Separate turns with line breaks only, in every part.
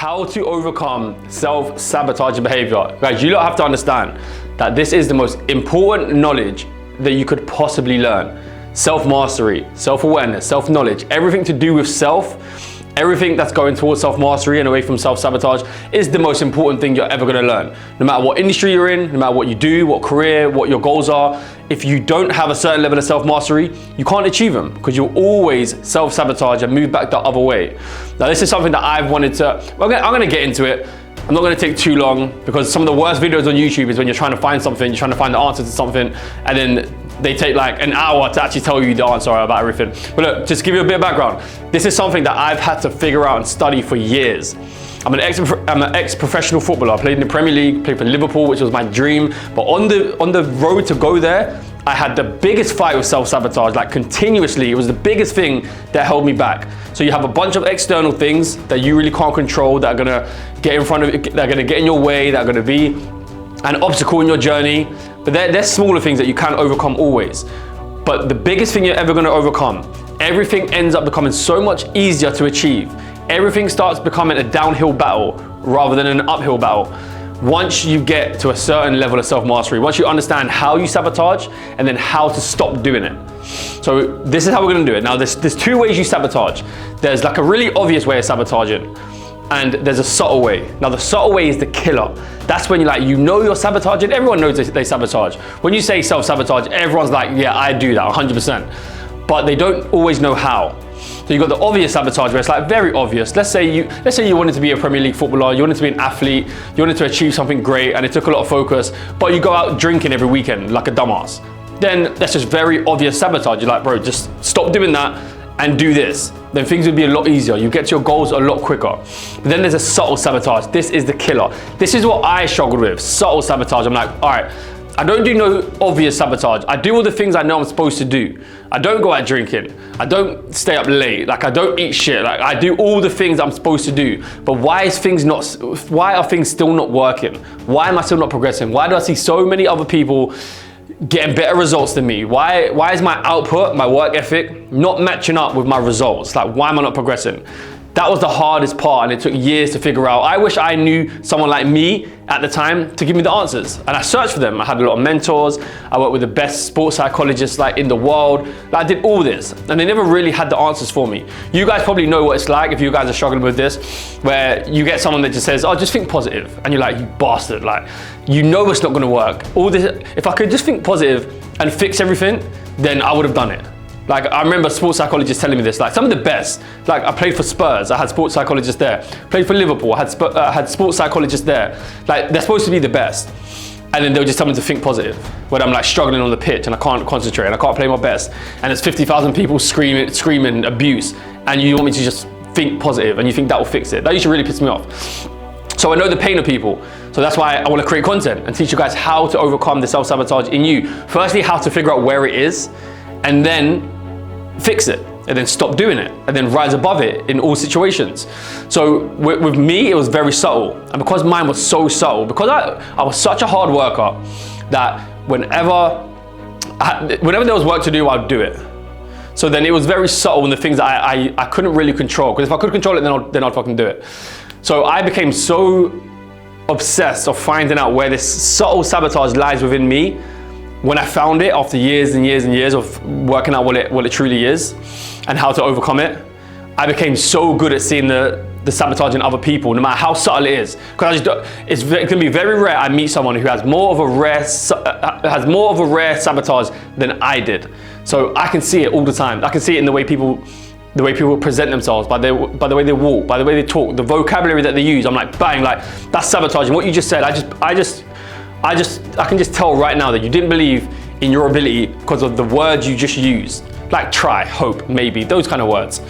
how to overcome self-sabotaging behavior. Guys, you don't have to understand that this is the most important knowledge that you could possibly learn. Self-mastery, self-awareness, self-knowledge, everything to do with self, everything that's going towards self-mastery and away from self-sabotage is the most important thing you're ever gonna learn. No matter what industry you're in, no matter what you do, what career, what your goals are, if you don't have a certain level of self-mastery, you can't achieve them because you'll always self-sabotage and move back the other way. Now, this is something that I've wanted to, I'm gonna get into it. I'm not gonna take too long because some of the worst videos on YouTube is when you're trying to find something, you're trying to find the answer to something, and then they take like an hour to actually tell you the answer about everything. But look, just to give you a bit of background, this is something that I've had to figure out and study for years. I'm an ex-professional footballer. I played in the Premier League, played for Liverpool, which was my dream. But on the road to go there, I had the biggest fight with self-sabotage, like continuously. It was the biggest thing that held me back. So you have a bunch of external things that you really can't control, that are gonna get in front of you, that are gonna get in your way, that are gonna be an obstacle in your journey. But they're smaller things that you can't overcome always. But the biggest thing you're ever gonna overcome, everything ends up becoming so much easier to achieve. Everything starts becoming a downhill battle rather than an uphill battle. Once you get to a certain level of self-mastery, once you understand how you sabotage and then how to stop doing it. So this is how we're gonna do it. Now there's two ways you sabotage. There's like a really obvious way of sabotaging and there's a subtle way. Now the subtle way is the killer. That's when you're sabotaging. Everyone knows they sabotage. When you say self-sabotage, everyone's like, yeah, I do that 100%. But they don't always know how. So you've got the obvious sabotage where it's like very obvious. Let's say you wanted to be a Premier League footballer, you wanted to be an athlete, you wanted to achieve something great and it took a lot of focus, but you go out drinking every weekend like a dumbass. Then that's just very obvious sabotage. You're like, bro, just stop doing that and do this. Then things would be a lot easier. You get to your goals a lot quicker. But then there's a subtle sabotage. This is the killer. This is what I struggled with, subtle sabotage. I'm like, all right, I don't do no obvious sabotage. I do all the things I know I'm supposed to do. I don't go out drinking. I don't stay up late. Like I don't eat shit. Like I do all the things I'm supposed to do. But why are things still not working? Why am I still not progressing? Why do I see so many other people getting better results than me? Why is my output, my work ethic not matching up with my results? Like why am I not progressing? That was the hardest part and it took years to figure out. I wish I knew someone like me at the time to give me the answers. And I searched for them. I had a lot of mentors. I worked with the best sports psychologists in the world. I did all this and they never really had the answers for me. You guys probably know what it's like if you guys are struggling with this, where you get someone that just says, oh, just think positive. And you're like, you bastard, you know it's not gonna work. All this, if I could just think positive and fix everything, then I would have done it. I remember sports psychologists telling me this, some of the best. I played for Spurs, I had sports psychologists there. Played for Liverpool, I had sports psychologists there. They're supposed to be the best. And then they'll just tell me to think positive when I'm struggling on the pitch and I can't concentrate and I can't play my best. And there's 50,000 people screaming abuse and you want me to just think positive and you think that will fix it. That used to really piss me off. So I know the pain of people. So that's why I want to create content and teach you guys how to overcome the self-sabotage in you. Firstly, how to figure out where it is and then fix it and then stop doing it and then rise above it in all situations. So with me, it was very subtle. And because mine was so subtle, because I was such a hard worker that whenever there was work to do, I'd do it. So then it was very subtle in the things that I couldn't really control, because if I could control it, then I'd fucking do it. So I became so obsessed of finding out where this subtle sabotage lies within me. When I found it after years and years and years of working out what it truly is and how to overcome it, I became so good at seeing the sabotage in other people, no matter how subtle it is. Because it's going to be very rare I meet someone who has more of a rare sabotage than I did. So I can see it all the time. I can see it in the way people present themselves, by the way they walk, by the way they talk, the vocabulary that they use. I'm like, bang, that's sabotaging. What you just said, I can just tell right now that you didn't believe in your ability because of the words you just used. Try, hope, maybe, those kind of words.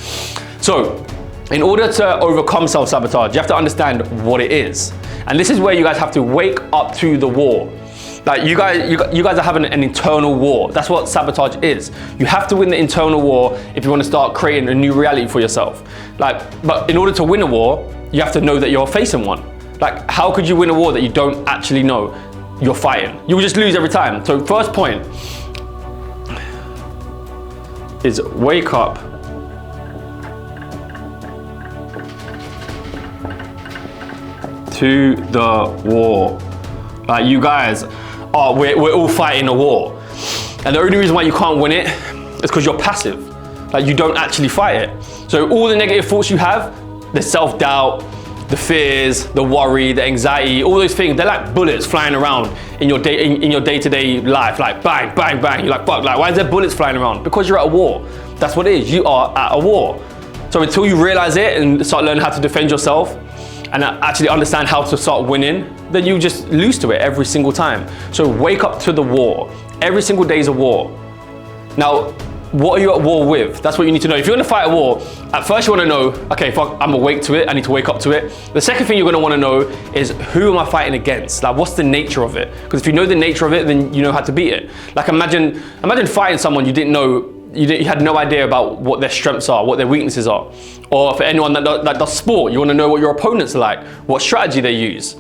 So in order to overcome self-sabotage, you have to understand what it is. And this is where you guys have to wake up to the war. You guys are having an internal war. That's what sabotage is. You have to win the internal war if you want to start creating a new reality for yourself. But in order to win a war, you have to know that you're facing one. How could you win a war that you don't actually know you're fighting? You will just lose every time. So first point is wake up to the war. Like, you guys, we're all fighting a war. And the only reason why you can't win it is because you're passive. Like, you don't actually fight it. So all the negative thoughts you have, the self-doubt, the fears, the worry, the anxiety, all those things, they're like bullets flying around in your day-to-day life. Like, bang, bang, bang. You're like, fuck, like, why is there bullets flying around? Because you're at a war. That's what it is. You are at a war. So until you realize it and start learning how to defend yourself and actually understand how to start winning, then you just lose to it every single time. So wake up to the war. Every single day is a war. Now, what are you at war with? That's what you need to know. If you're gonna fight a war, at first you wanna know, okay, fuck, I'm awake to it, I need to wake up to it. The second thing you're gonna wanna know is, who am I fighting against? Like, what's the nature of it? Because if you know the nature of it, then you know how to beat it. Like, imagine fighting someone you didn't know, you had no idea about what their strengths are, what their weaknesses are. Or for anyone that does sport, you wanna know what your opponents are like, what strategy they use,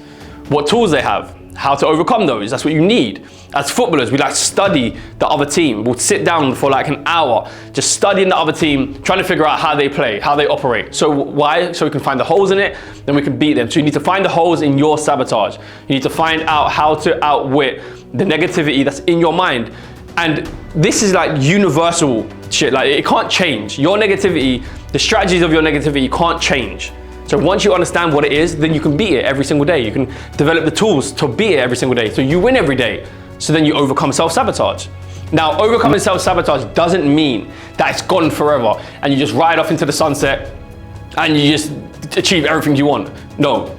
what tools they have, how to overcome those. That's what you need. As footballers, we like study the other team. We'll sit down for like an hour, just studying the other team, trying to figure out how they play, how they operate. So why? So we can find the holes in it, then we can beat them. So you need to find the holes in your sabotage. You need to find out how to outwit the negativity that's in your mind. And this is like universal shit. Like, it can't change. Your negativity, the strategies of your negativity can't change. So once you understand what it is, then you can beat it every single day. You can develop the tools to beat it every single day. So you win every day. So then you overcome self-sabotage. Now, overcoming self-sabotage doesn't mean that it's gone forever and you just ride off into the sunset and you just achieve everything you want. No,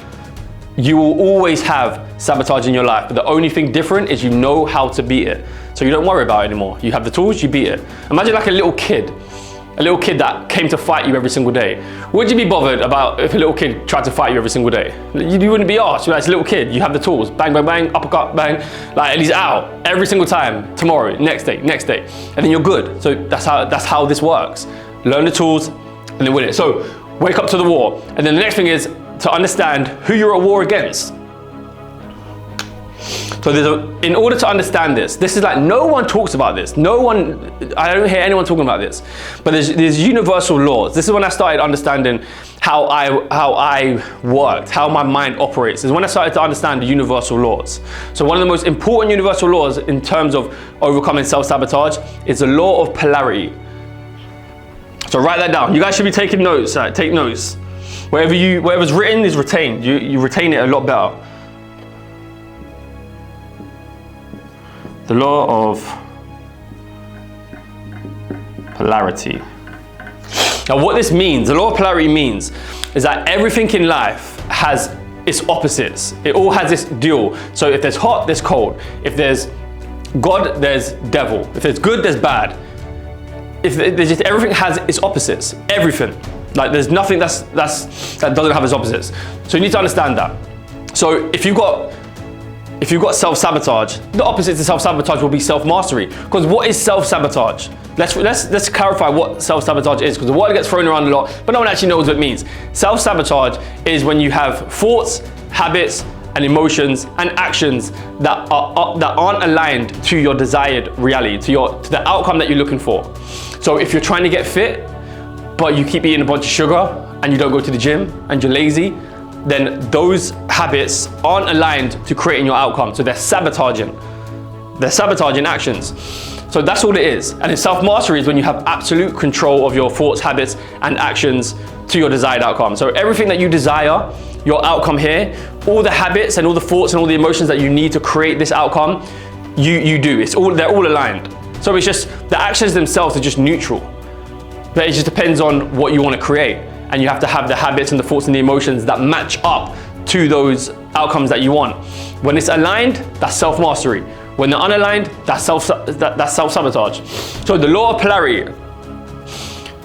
you will always have sabotage in your life, but the only thing different is you know how to beat it. So you don't worry about it anymore. You have the tools, you beat it. Imagine like a little kid that came to fight you every single day. Would you be bothered about if a little kid tried to fight you every single day? You wouldn't be asked. You're like, it's a little kid, you have the tools. Bang, bang, bang, uppercut, bang. Like, and he's out every single time. Tomorrow, next day. And then you're good. So that's how this works. Learn the tools and then win it. So wake up to the war. And then the next thing is to understand who you're at war against. So in order to understand this is like, no one talks about this. I don't hear anyone talking about this. But there's universal laws. This is when I started understanding how I worked, how my mind operates. Is when I started to understand the universal laws. So one of the most important universal laws in terms of overcoming self-sabotage is the law of polarity. So write that down. You guys should be taking notes. Take notes. Whatever's written is retained. You retain it a lot better. The law of polarity. Now, what this means, the law of polarity means, is that everything in life has its opposites. It all has this dual. So if there's hot, there's cold. If there's God, there's devil. If there's good, there's bad. Everything has its opposites. Everything. Like, there's nothing that doesn't have its opposites. So you need to understand that. So if you've got self-sabotage, the opposite to self-sabotage will be self-mastery. Because what is self-sabotage? Let's clarify what self-sabotage is, because the word gets thrown around a lot, but no one actually knows what it means. Self-sabotage is when you have thoughts, habits, and emotions and actions that aren't aligned to your desired reality, to the outcome that you're looking for. So if you're trying to get fit, but you keep eating a bunch of sugar and you don't go to the gym and you're lazy, then those habits aren't aligned to creating your outcome. So they're sabotaging actions. So that's all it is. And in self-mastery is when you have absolute control of your thoughts, habits, and actions to your desired outcome. So everything that you desire, your outcome here, all the habits and all the thoughts and all the emotions that you need to create this outcome, you do. They're all aligned. So it's just, the actions themselves are just neutral. But it just depends on what you want to create. And you have to have the habits and the thoughts and the emotions that match up to those outcomes that you want. When it's aligned, that's self-mastery. When they're unaligned, that's self-sabotage. So the law of polarity,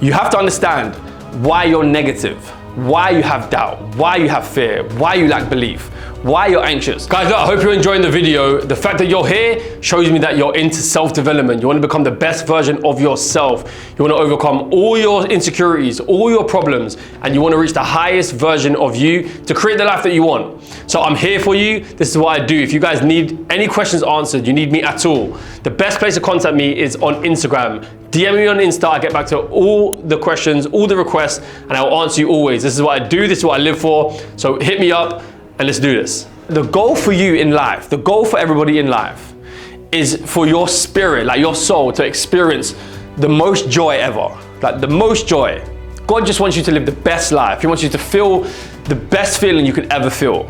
you have to understand why you're negative, why you have doubt, why you have fear, why you lack belief, why you're anxious. Guys, look, I hope you're enjoying the video. The fact that you're here shows me that you're into self-development. You want to become the best version of yourself. You want to overcome all your insecurities, all your problems, and you want to reach the highest version of you to create the life that you want. So I'm here for you. This is what I do. If you guys need any questions answered, you need me at all, the best place to contact me is on Instagram. DM me on Insta, I get back to all the questions, all the requests, and I will answer you always. This is what I do, this is what I live for. So hit me up, and let's do this. The goal for you in life, the goal for everybody in life, is for your spirit, like your soul, to experience the most joy ever. Like the most joy. God just wants you to live the best life. He wants you to feel the best feeling you could ever feel.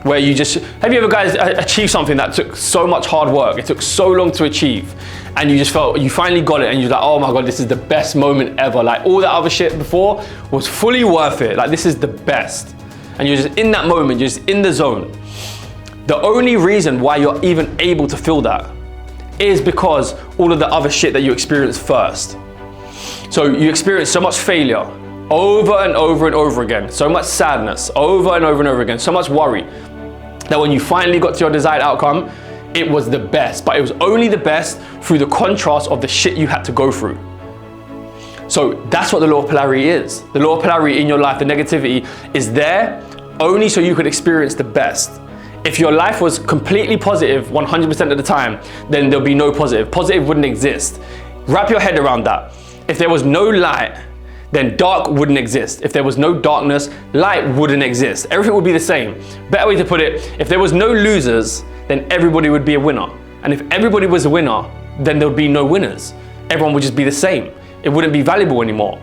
Where you just, have you ever guys achieved something that took so much hard work, it took so long to achieve, and you just felt, you finally got it, and you're like, oh my God, this is the best moment ever. Like all that other shit before was fully worth it. Like this is the best. And you're just in that moment, you're just in the zone. The only reason why you're even able to feel that is because all of the other shit that you experienced first. So you experience so much failure over and over and over again, so much sadness over and over and over again, so much worry, that when you finally got to your desired outcome, it was the best. But it was only the best through the contrast of the shit you had to go through. So that's what the law of polarity is. The law of polarity in your life, the negativity, is there only so you could experience the best. If your life was completely positive 100% of the time, then there'll be no positive. Positive wouldn't exist. Wrap your head around that. If there was no light, then dark wouldn't exist. If there was no darkness, light wouldn't exist. Everything would be the same. Better way to put it, if there was no losers, then everybody would be a winner. And if everybody was a winner, then there would be no winners. Everyone would just be the same. It wouldn't be valuable anymore.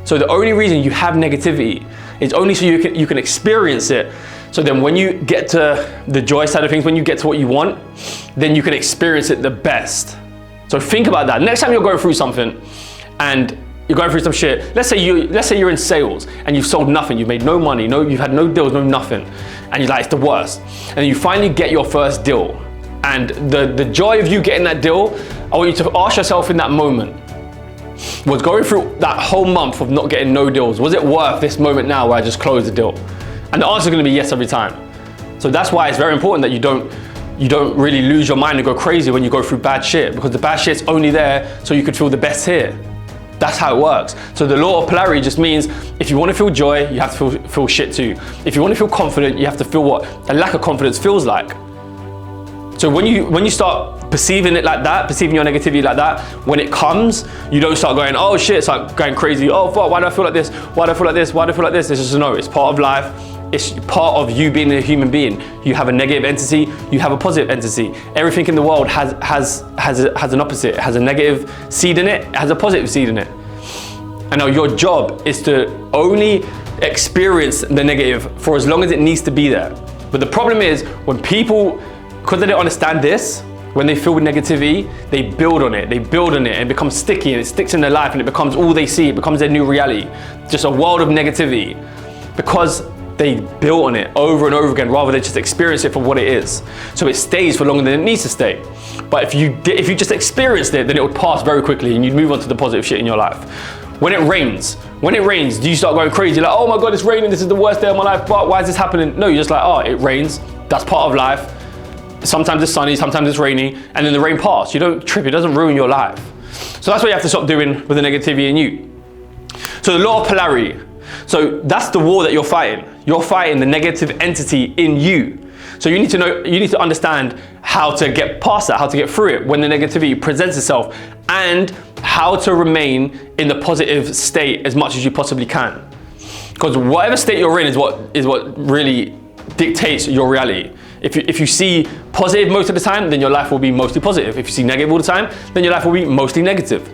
So the only reason you have negativity is only so you can experience it. So then when you get to the joy side of things, when you get to what you want, then you can experience it the best. So think about that. Next time you're going through something and you're going through some shit, let's say you're in sales and you've sold nothing, you've made no money, you've had no deals, no nothing, and you're like, it's the worst. And you finally get your first deal. And the joy of you getting that deal, I want you to ask yourself in that moment, was going through that whole month of not getting no deals, was it worth this moment now where I just closed the deal? And the answer is going to be yes every time. So that's why it's very important that you don't really lose your mind and go crazy when you go through bad shit, because the bad shit's only there so you could feel the best here. That's how it works. So the law of polarity just means if you want to feel joy, you have to feel shit too. If you want to feel confident, you have to feel what a lack of confidence feels like. So when you start perceiving it like that, perceiving your negativity like that, when it comes, you don't start going, oh shit, it's like going crazy. Oh fuck, why do I feel like this? Why do I feel like this? Why do I feel like this? It's just no, it's part of life. It's part of you being a human being. You have a negative entity, you have a positive entity. Everything in the world has an opposite. It has a negative seed in it has a positive seed in it. And now your job is to only experience the negative for as long as it needs to be there. But the problem is when people, because they don't understand this, when they feel with negativity, they build on it, and it becomes sticky and it sticks in their life and it becomes all they see, it becomes their new reality. Just a world of negativity because they build on it over and over again rather than just experience it for what it is. So it stays for longer than it needs to stay. But if you just experienced it, then it would pass very quickly and you'd move on to the positive shit in your life. When it rains, do you start going crazy? Like, oh my God, it's raining, this is the worst day of my life, but why is this happening? No, you're just like, oh, it rains, that's part of life. Sometimes it's sunny, sometimes it's rainy, and then the rain passes. You don't trip, it doesn't ruin your life. So that's what you have to stop doing with the negativity in you. So the law of polarity. So that's the war that you're fighting. You're fighting the negative entity in you. So you need to understand how to get past that, how to get through it when the negativity presents itself, and how to remain in the positive state as much as you possibly can. Because whatever state you're in is what really dictates your reality. If you see positive most of the time, then your life will be mostly positive. If you see negative all the time, then your life will be mostly negative.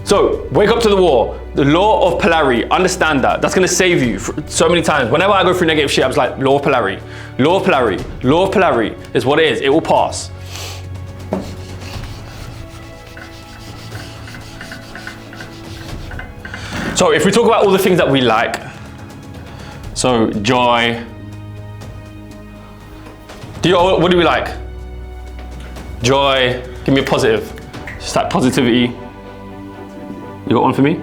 So wake up to the war. The law of polarity, understand that. That's gonna save you so many times. Whenever I go through negative shit, I was like, law of polarity, law of polarity, law of polarity is what it is. It will pass. So if we talk about all the things that we like, so joy, what do we like? Joy, give me a positive. Just that positivity. You got one for me?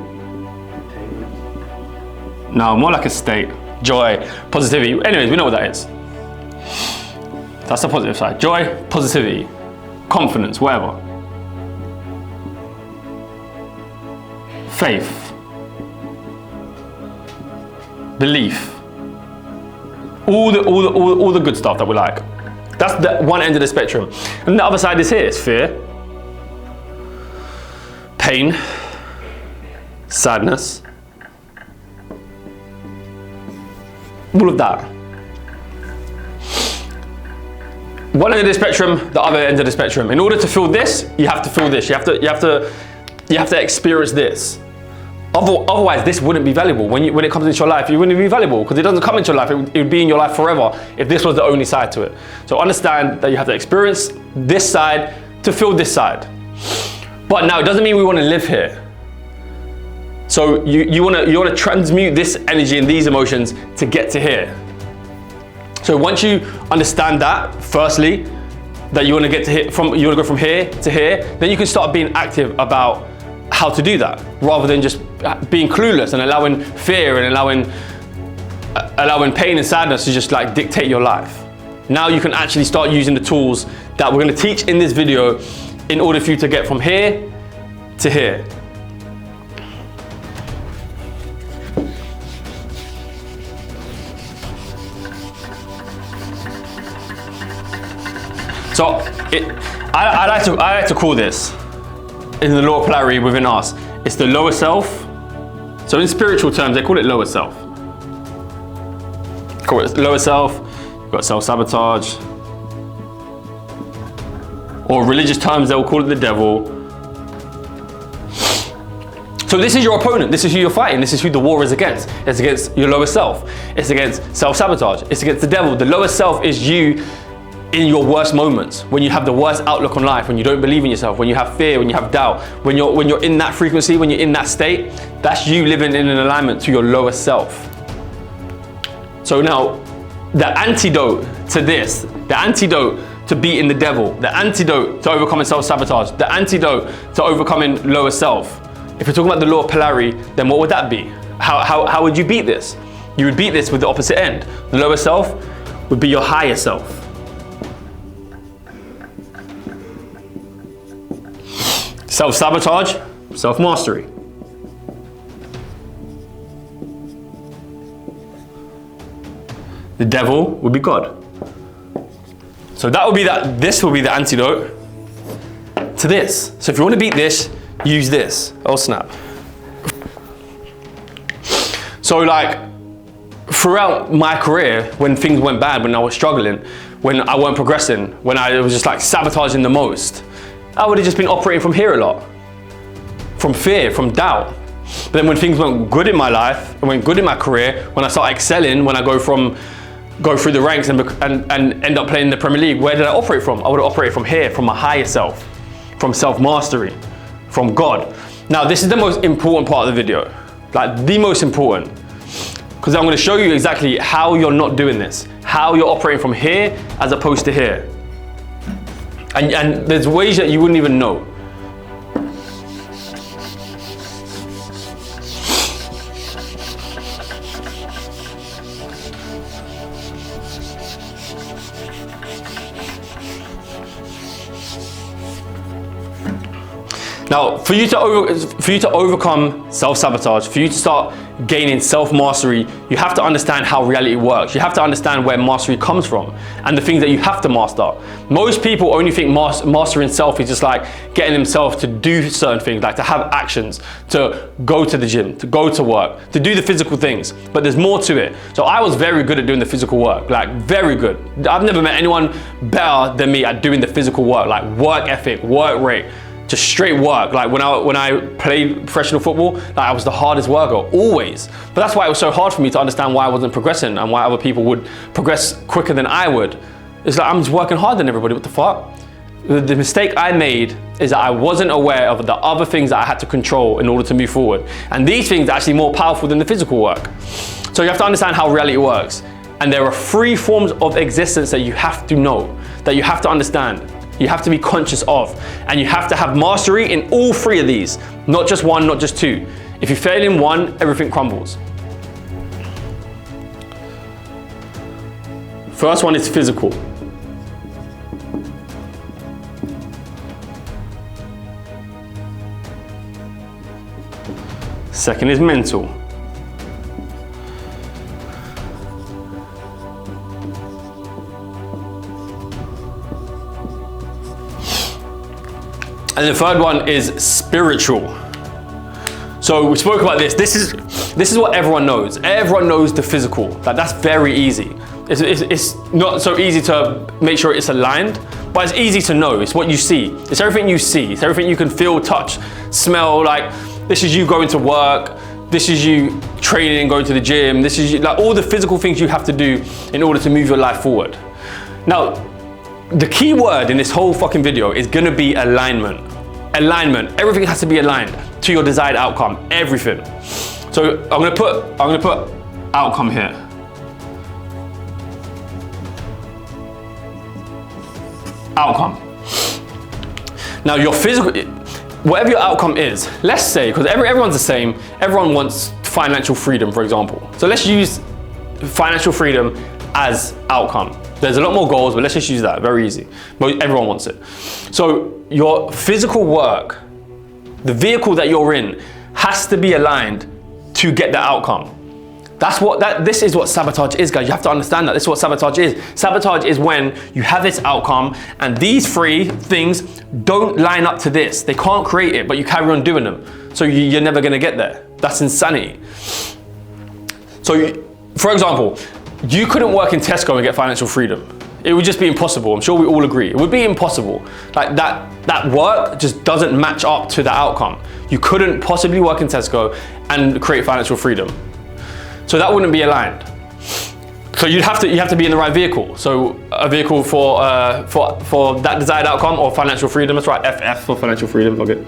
No, more like a state. Joy, positivity. Anyways, we know what that is. That's the positive side. Joy, positivity, confidence, whatever. Faith, belief. All the good stuff that we like. That's the one end of the spectrum. And the other side is here. It's fear, pain, sadness, all of that. one end of the spectrum, the other end of the spectrum. In order to feel this, you have to feel this. You have to experience this. Otherwise, this wouldn't be valuable. When it comes into your life, it wouldn't be valuable because it doesn't come into your life. It would be in your life forever if this was the only side to it. So understand that you have to experience this side to feel this side. But now it doesn't mean we want to live here. So you want to transmute this energy and these emotions to get to here. So once you understand that, firstly, that you want to get to here, you want to go from here to here, then you can start being active about how to do that, rather than just being clueless and allowing fear and allowing pain and sadness to just like dictate your life. Now you can actually start using the tools that we're going to teach in this video in order for you to get from here to here. So I like to call this, in the law of polarity within us, it's the lower self. So in spiritual terms, they call it lower self. Call it lower self. You've got self-sabotage. Or religious terms, they'll call it the devil. So this is your opponent. This is who you're fighting. This is who the war is against. It's against your lower self. It's against self-sabotage. It's against the devil. The lower self is you in your worst moments, when you have the worst outlook on life, when you don't believe in yourself, when you have fear, when you have doubt, when you're in that frequency, when you're in that state, that's you living in an alignment to your lower self. So now, the antidote to this, the antidote to beating the devil, the antidote to overcoming self-sabotage, the antidote to overcoming lower self. If you're talking about the law of polarity, then what would that be? How would you beat this? You would beat this with the opposite end. The lower self would be your higher self. Self-sabotage, self-mastery. The devil would be God. So that would be this will be the antidote to this. So if you want to beat this, use this. Oh snap. So like throughout my career, when things went bad, when I was struggling, when I weren't progressing, when I was just like sabotaging the most, I would have just been operating from here a lot. From fear, from doubt. But then when things went good in my life, and went good in my career, when I started excelling, when I go through the ranks and end up playing in the Premier League, where did I operate from? I would have operated from here, from my higher self, from self-mastery, from God. Now, this is the most important part of the video. Like the most important. Because I'm going to show you exactly how you're not doing this. How you're operating from here as opposed to here. And there's ways that you wouldn't even know. Now, for you to overcome self-sabotage, for you to start gaining self-mastery, you have to understand how reality works. You have to understand where mastery comes from and the things that you have to master. Most people only think mastering self is just like getting themselves to do certain things, like to have actions, to go to the gym, to go to work, to do the physical things. But there's more to it. So I was very good at doing the physical work, like very good. I've never met anyone better than me at doing the physical work, like work ethic, work rate. Just straight work. Like when I played professional football, like I was the hardest worker, always. But that's why it was so hard for me to understand why I wasn't progressing and why other people would progress quicker than I would. It's like I'm just working harder than everybody, what the fuck? The mistake I made is that I wasn't aware of the other things that I had to control in order to move forward. And these things are actually more powerful than the physical work. So you have to understand how reality works. And there are 3 forms of existence that you have to know, that you have to understand. You have to be conscious of, and you have to have mastery in all 3 of these, not just one, not just 2. If you fail in one, everything crumbles. First one is physical. Second is mental. And the third one is spiritual. So we spoke about this. This is what everyone knows. Everyone knows the physical. Like that's very easy. It's not so easy to make sure it's aligned, but it's easy to know. It's what you see. It's everything you see. It's everything you can feel, touch, smell. Like, this is you going to work. This is you training, going to the gym. This is you, like all the physical things you have to do in order to move your life forward. Now, the key word in this whole fucking video is gonna be alignment. Alignment. Everything has to be aligned to your desired outcome. Everything. So I'm gonna put outcome here. Outcome. Now your physical, whatever your outcome is, let's say, because everyone's the same, everyone wants financial freedom, for example. So let's use financial freedom as outcome. There's a lot more goals, but let's just use that, very easy. Everyone wants it. So your physical work, the vehicle that you're in, has to be aligned to get the outcome. This is what sabotage is, guys. You have to understand that. This is what sabotage is. Sabotage is when you have this outcome and these three things don't line up to this. They can't create it, but you carry on doing them. So you're never gonna get there. That's insanity. So, for example, you couldn't work in Tesco and get financial freedom. It would just be impossible. I'm sure we all agree. It would be impossible. Like that work just doesn't match up to the outcome. You couldn't possibly work in Tesco and create financial freedom. So that wouldn't be aligned. So you have to be in the right vehicle. So a vehicle for that desired outcome or financial freedom. That's right, FF for financial freedom. Fuck it.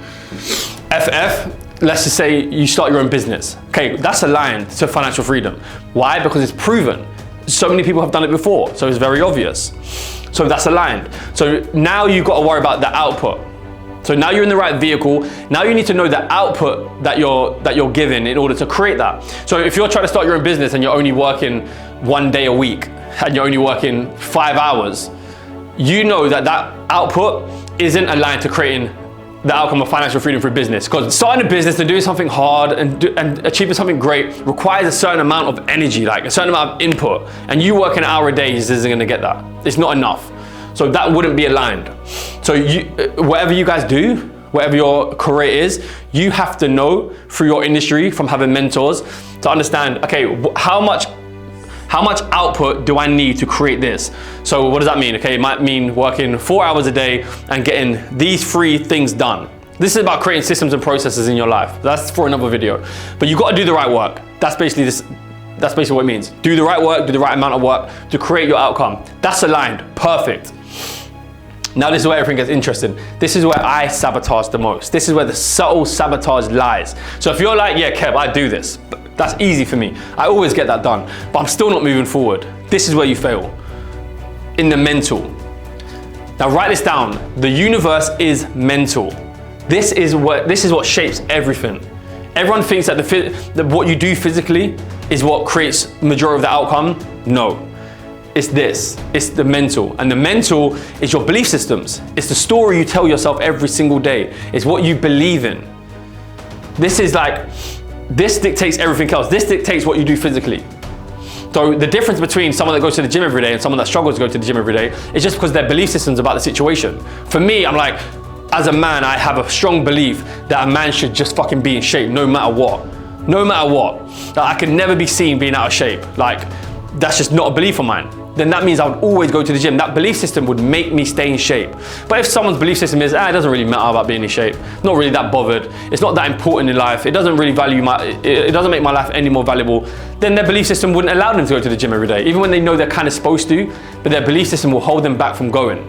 FF. Let's just say you start your own business. Okay, that's aligned to financial freedom. Why? Because it's proven. So many people have done it before, so it's very obvious. So that's aligned. So now you've got to worry about the output. So now you're in the right vehicle. Now you need to know the output that you're given in order to create that. So if you're trying to start your own business and you're only working 1 day a week and you're only working 5 hours, you know that output isn't aligned to creating the outcome of financial freedom for business. Because starting a business and doing something hard and achieving something great requires a certain amount of energy, like a certain amount of input. And you working an hour a day isn't gonna get that. It's not enough. So that wouldn't be aligned. So whatever you guys do, whatever your career is, you have to know through your industry, from having mentors, to understand, okay, how much output do I need to create this? So what does that mean? Okay, it might mean working 4 hours a day and getting these 3 things done. This is about creating systems and processes in your life. That's for another video. But you got to do the right work. That's basically what it means. Do the right work, do the right amount of work to create your outcome. That's aligned, perfect. Now this is where everything gets interesting. This is where I sabotage the most. This is where the subtle sabotage lies. So if you're like, yeah, Kev, I do this. That's easy for me. I always get that done, but I'm still not moving forward. This is where you fail. In the mental. Now write this down. The universe is mental. This is what shapes everything. Everyone thinks that what you do physically is what creates majority of the outcome. No. It's this, it's the mental. And the mental is your belief systems. It's the story you tell yourself every single day. It's what you believe in. This dictates everything else. This dictates what you do physically. So the difference between someone that goes to the gym every day and someone that struggles to go to the gym every day is just because their belief systems about the situation. For me, I'm like, as a man, I have a strong belief that a man should just fucking be in shape no matter what. No matter what. That I could never be seen being out of shape. Like, that's just not a belief of mine. Then that means I would always go to the gym. That belief system would make me stay in shape. But if someone's belief system is, it doesn't really matter about being in shape, not really that bothered, it's not that important in life, it doesn't really it doesn't make my life any more valuable, then their belief system wouldn't allow them to go to the gym every day, even when they know they're kind of supposed to, but their belief system will hold them back from going.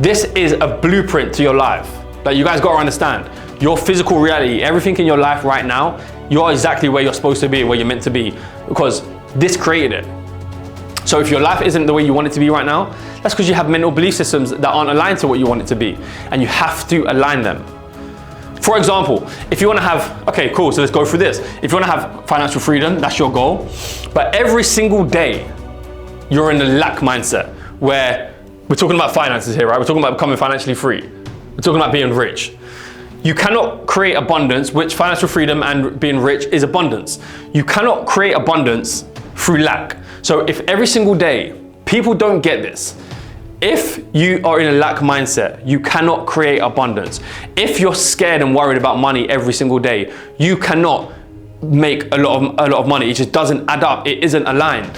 This is a blueprint to your life. Like, you guys gotta understand, your physical reality, everything in your life right now, you're exactly where you're supposed to be, where you're meant to be, because this created it. So if your life isn't the way you want it to be right now, that's because you have mental belief systems that aren't aligned to what you want it to be. And you have to align them. For example, if you want to have, okay, cool, so let's go through this. If you want to have financial freedom, that's your goal. But every single day, you're in a lack mindset where we're talking about finances here, right? We're talking about becoming financially free. We're talking about being rich. You cannot create abundance, which financial freedom and being rich is abundance. You cannot create abundance through lack. So if every single day, people don't get this, if you are in a lack mindset, you cannot create abundance. If you're scared and worried about money every single day, you cannot make a lot of money. It just doesn't add up. It isn't aligned.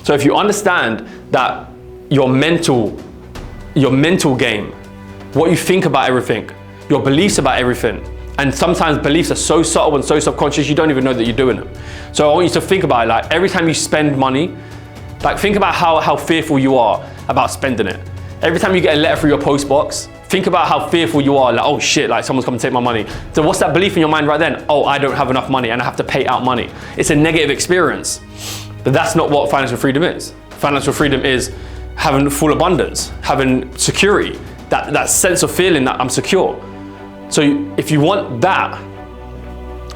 So if you understand that your mental game, what you think about everything, your beliefs about everything, and sometimes beliefs are so subtle and so subconscious you don't even know that you're doing them. So I want you to think about it, like every time you spend money, like think about how fearful you are about spending it. Every time you get a letter through your post box, think about how fearful you are, like, oh shit, like someone's come to take my money. So what's that belief in your mind right then? Oh, I don't have enough money and I have to pay out money. It's a negative experience. But that's not what financial freedom is. Financial freedom is having full abundance, having security, that sense of feeling that I'm secure. So if you want that,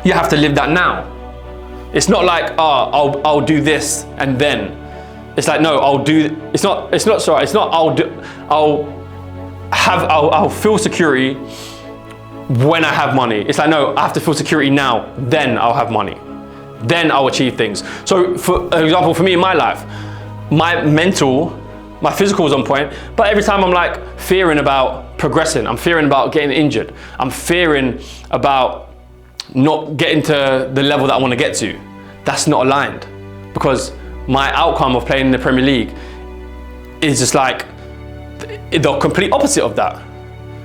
you have to live that now. It's not like, oh, I'll do this and then. It's like, no, I'll feel security when I have money. It's like, no, I have to feel security now, then I'll have money. Then I'll achieve things. So for example, for me in my life, my physical was on point, but every time I'm like fearing about progressing, I'm fearing about getting injured, I'm fearing about not getting to the level that I want to get to. That's not aligned, because my outcome of playing in the Premier League is just like the complete opposite of that.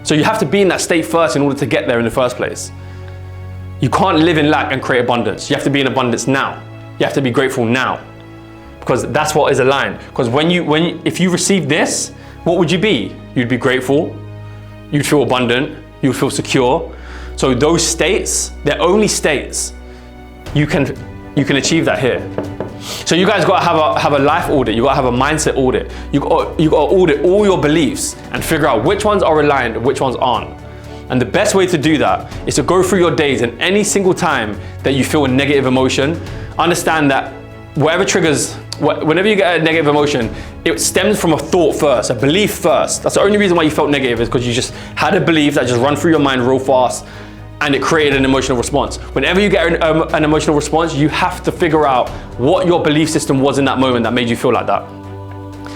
So you have to be in that state first in order to get there in the first place. You can't live in lack and create abundance. You have to be in abundance now. You have to be grateful now, because that's what is aligned. Because if you receive this, what would you be? You'd be grateful, you'd feel abundant, you'd feel secure. So those states, they're only states. You can achieve that here. So you guys gotta have a life audit, you gotta have a mindset audit. You gotta audit all your beliefs and figure out which ones are aligned and which ones aren't. And the best way to do that is to go through your days, and any single time that you feel a negative emotion, understand that whenever you get a negative emotion, it stems from a thought first, a belief first. That's the only reason why you felt negative, is because you just had a belief that just run through your mind real fast, and it created an emotional response. Whenever you get an emotional response, you have to figure out what your belief system was in that moment that made you feel like that.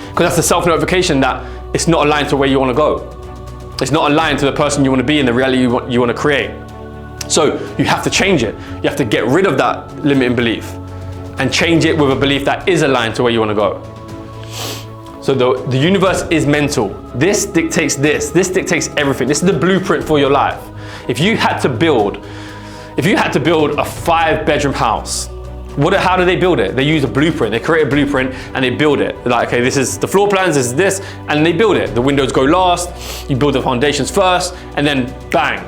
Because that's the self-notification that it's not aligned to where you want to go. It's not aligned to the person you want to be and the reality you want to create. So you have to change it. You have to get rid of that limiting belief and change it with a belief that is aligned to where you want to go. So the universe is mental. This dictates this. This dictates everything. This is the blueprint for your life. If you had to build a 5-bedroom house, how do they build it? They use a blueprint. They create a blueprint and they build it. They're like, okay, this is the floor plans, this is this, and they build it. The windows go last, you build the foundations first, and then bang.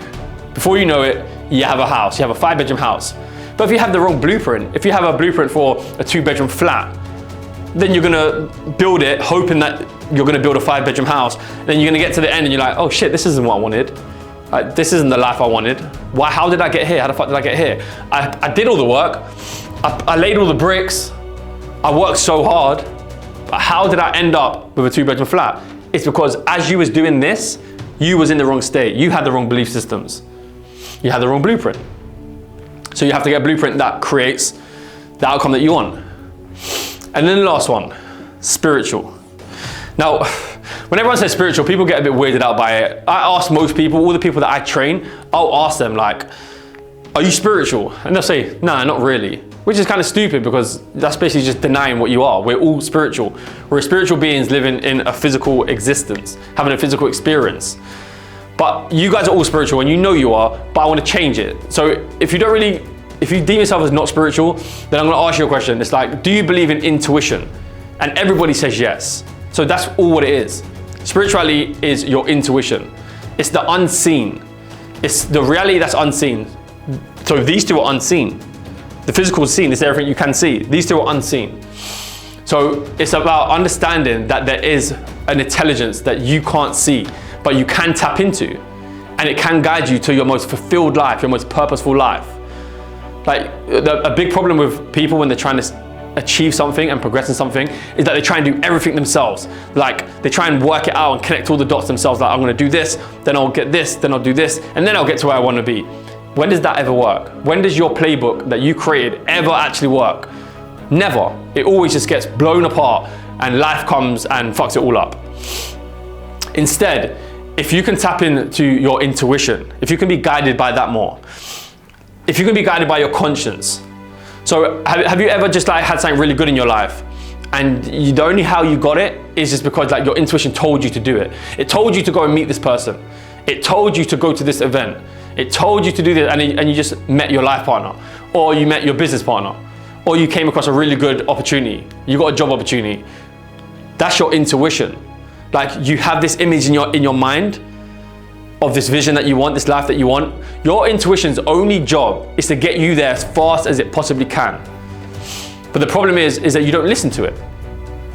Before you know it, you have a house. You have a 5-bedroom house. But if you have the wrong blueprint, if you have a blueprint for a 2-bedroom flat, then you're gonna build it hoping that you're gonna build a 5-bedroom house. Then you're gonna get to the end and you're like, oh shit, this isn't what I wanted. This isn't the life I wanted. Why? How did I get here? How the fuck did I get here? I did all the work. I laid all the bricks. I worked so hard. But how did I end up with a 2-bedroom flat? It's because as you was doing this, you was in the wrong state. You had the wrong belief systems. You had the wrong blueprint. So you have to get a blueprint that creates the outcome that you want. And then the last one, spiritual. Now, when everyone says spiritual, people get a bit weirded out by it. I ask most people, all the people that I train, I'll ask them like, are you spiritual? And they'll say, nah, not really. Which is kind of stupid, because that's basically just denying what you are. We're all spiritual. We're spiritual beings living in a physical existence, having a physical experience. But you guys are all spiritual and you know you are, but I want to change it. So if you deem yourself as not spiritual, then I'm going to ask you a question. It's like, do you believe in intuition? And everybody says yes. So that's all what it is. Spirituality is your intuition. It's the unseen. It's the reality that's unseen. So these two are unseen. The physical is seen, it's everything you can see. These two are unseen. So it's about understanding that there is an intelligence that you can't see, but you can tap into. And it can guide you to your most fulfilled life, your most purposeful life. Like a big problem with people when they're trying to achieve something and progress in something is that they try and do everything themselves. Like they try and work it out and connect all the dots themselves. Like, I'm gonna do this, then I'll get this, then I'll do this, and then I'll get to where I wanna be. When does that ever work? When does your playbook that you created ever actually work? Never. It always just gets blown apart and life comes and fucks it all up. Instead, if you can tap into your intuition, if you can be guided by that more, if you can be guided by your conscience. So have you ever just like had something really good in your life And the only how you got it is just because like your intuition told you to do it. It told you to go and meet this person. It told you to go to this event. It told you to do this, and you just met your life partner, or you met your business partner, or you came across a really good opportunity. You got a job opportunity. That's your intuition. Like you have this image in your mind of this vision that you want, this life that you want. Your intuition's only job is to get you there as fast as it possibly can. But the problem is that you don't listen to it.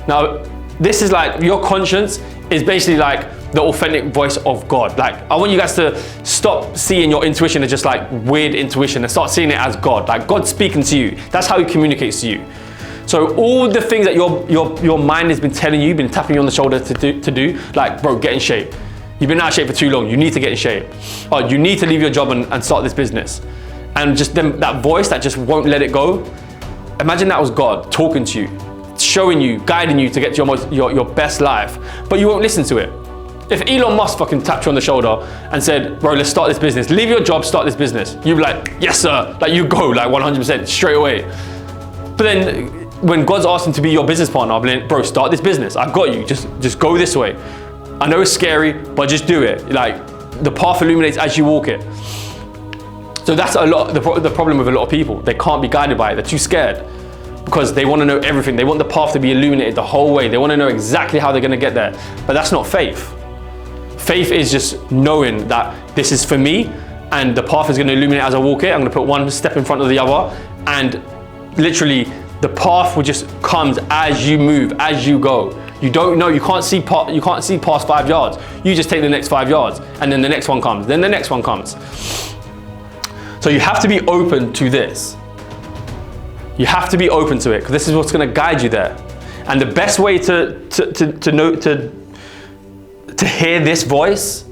Now, this is like your conscience is basically like the authentic voice of God. Like, I want you guys to stop seeing your intuition as just like weird intuition and start seeing it as God. Like God's speaking to you. That's how He communicates to you. So all the things that your mind has been telling you, been tapping you on the shoulder to do, like, bro, get in shape. You've been out of shape for too long. You need to get in shape. Or you need to leave your job and start this business. And just then that voice that just won't let it go. Imagine that was God talking to you, showing you, guiding you to get to your best life, but you won't listen to it. If Elon Musk fucking tapped you on the shoulder and said, bro, let's start this business, leave your job, start this business, you'd be like, yes sir, like you go, like 100% straight away. But then when God's asked him to be your business partner, I'll be like, bro, start this business, I've got you, just go this way. I know it's scary, but just do it. Like the path illuminates as you walk it. So that's a lot, the problem with a lot of people. They can't be guided by it. They're too scared because they want to know everything. They want the path to be illuminated the whole way. They want to know exactly how they're going to get there. But that's not faith. Faith is just knowing that this is for me and the path is going to illuminate as I walk it. I'm going to put one step in front of the other, and literally the path will just comes as you move, as you go. You don't know, you can't see past 5 yards. You just take the next 5 yards, and then the next one comes, then the next one comes. So you have to be open to this. You have to be open to it, because this is what's going to guide you there. And the best way to hear this voice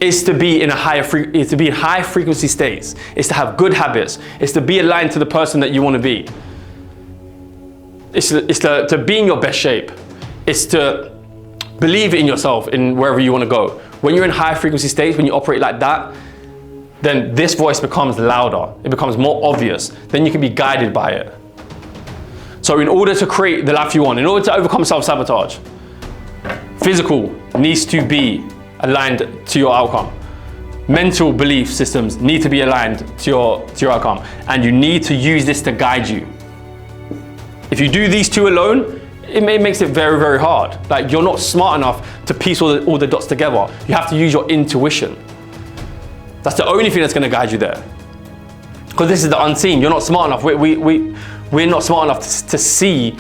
is to be in high frequency states. Is to have good habits. Is to be aligned to the person that you want to be. It's to be in your best shape. It's to believe in yourself in wherever you want to go. When you're in high frequency states, when you operate like that, then this voice becomes louder. It becomes more obvious. Then you can be guided by it. So in order to create the life you want, in order to overcome self-sabotage, physical needs to be aligned to your outcome. Mental belief systems need to be aligned to your outcome. And you need to use this to guide you. If you do these two alone, it makes it very, very hard. Like you're not smart enough to piece all the dots together. You have to use your intuition. That's the only thing that's going to guide you there. Because this is the unseen. You're not smart enough. We're not smart enough to see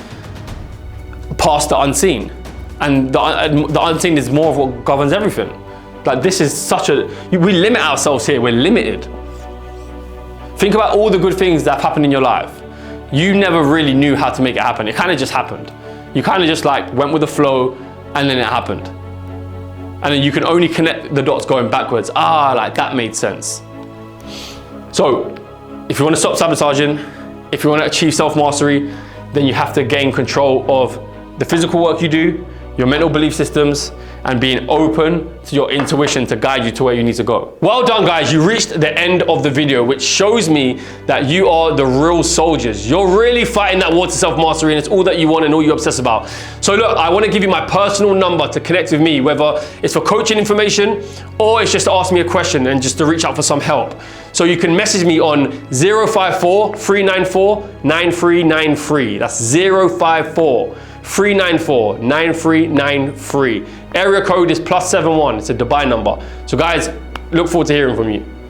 past the unseen. And the unseen is more of what governs everything. Like this is we limit ourselves here. We're limited. Think about all the good things that have happened in your life. You never really knew how to make it happen. It kind of just happened. You kind of just like went with the flow, and then it happened. And then you can only connect the dots going backwards. Like that made sense. So if you want to stop sabotaging, if you want to achieve self-mastery, then you have to gain control of the physical work you do, your mental belief systems, and being open to your intuition to guide you to where you need to go. Well done, guys. You reached the end of the video, which shows me that you are the real soldiers. You're really fighting that war to self-mastery, and it's all that you want and all you obsess about. So look, I want to give you my personal number to connect with me, whether it's for coaching information or it's just to ask me a question and just to reach out for some help. So you can message me on 054 394 9393. That's 054 394 9393. Area code is +71. It's a Dubai number. So guys, look forward to hearing from you.